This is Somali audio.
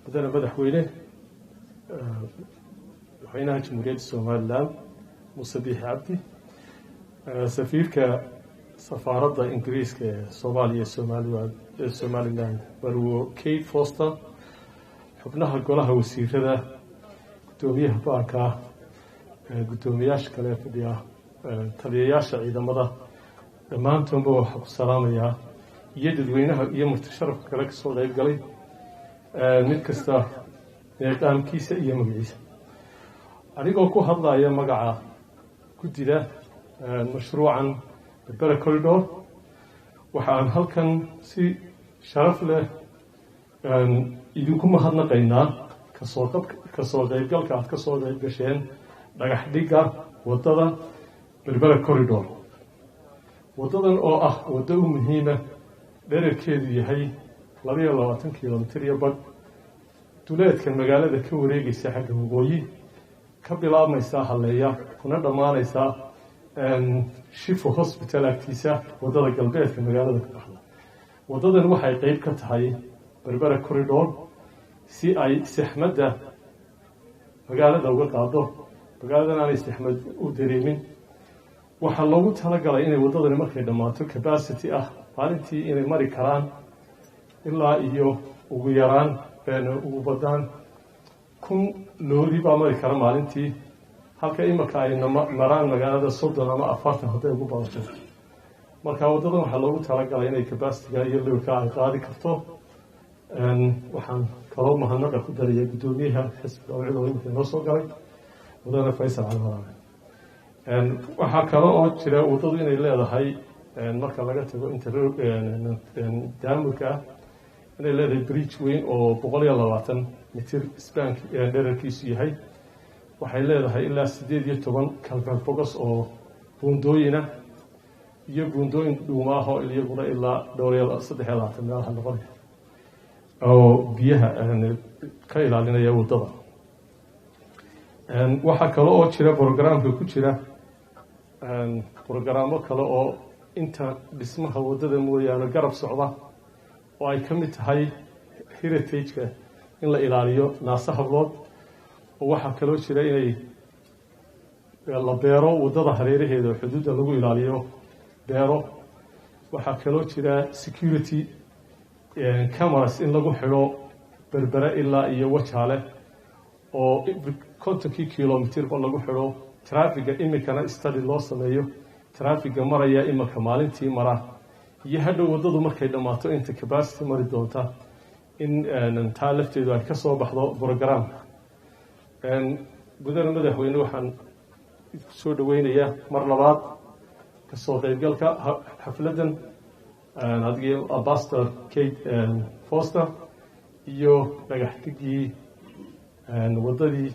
بدنا مدحوينه وحينها جمهورية الصوماليلاند موسى بيحي عبدي سفيرك سفارة إنجليز كصوماليا الصوماليلاند برو كيت فوستر حبناها قولها وسيرة قدوميها باكا قدومياش كلا فديا تلياش عيدا مضى ما أنتم بوحق السلامية يدوينها يمرتشرف كلاك صولي قلي midkasta qaamkiisa iyo magaciisa anigoo ku hadlaya magaca guddida mashruucan berbera corridor waxaan halkan si sharaf leh idinku mahadnaqaynaa kasoo qaybgalka aad ka soo qayb gasheen dhagax dhigga waddada berbera corridor waddadan oo ah waddo u muhiima dhererkeedu yahay 22 kilomitir iyo badh duleedka magaalada ka wareegaysa xagga waqooyi ka bilaabmaysa halleeya kuna dhammaanaysa Shifo Hospital agtiisa waddada galbeedka magaalada ka baxda waddadan waxay qayb ka tahay berbera corridor si ay saxmadda magaalada uga qaado magaaladan aanay saxmad u dareemin waxaa loogu talagalay inay waddadani markay dhammaato capacity ah maalintii inay mari karaan ilaa iyo ugu yaraan ugu badaan 1,000 loori baa mari kara maalintii halka imika ay maraan magaalada 30 ama 40 hadday ugu badato marka waddadan waxaa loogu talagalay inay capacity-ga iyo loorka ay qaadi karto waxaan kaloo mahadnaqa ku daraya guddoomiyaha xisbiga oo imika noo soo galay wadana Faysal Cali Waraabe waxaa kaloo oo jira waddadu inay leedahay marka laga tago inta daamurka inay leedahay bridge weyn oo 120 mitir spank dhererkiisu yahay waxay leedahay ilaa 18 kalfan bogas oo buundooyina iyo buundooyin dhuumaah oo iyaguna ilaa 330 meelaha noqon oo biyaha ka ilaalinaya waddada waxaa kale oo jira programka ku jira programmo kale oo inta dhismaha waddada mooyaane garab socda oo ay ka mid tahay heritage-ka in la ilaaliyo naasa hablood oo waxaa kaloo jira inay la beero waddada hareeraheeda oo xuduudda lagu ilaaliyo beero waxaa kaloo jira security cameras in lagu xidho berbera ilaa iyo wajaale oo 50 kilomitirba lagu xidho traffiga imikana study loo sameeyo traffiga maraya imika maalintii mara iyo hadhow waddadu markay dhammaato inta capacity mari doonta in taa lafteedu ay ka soo baxdo programka gudana madaxweyne waxaan soo dhaweynayaa mar labaad ka soo qaybgalka xafladan adiga Ambassador Kate Foster iyo dhagax dhigii waddadii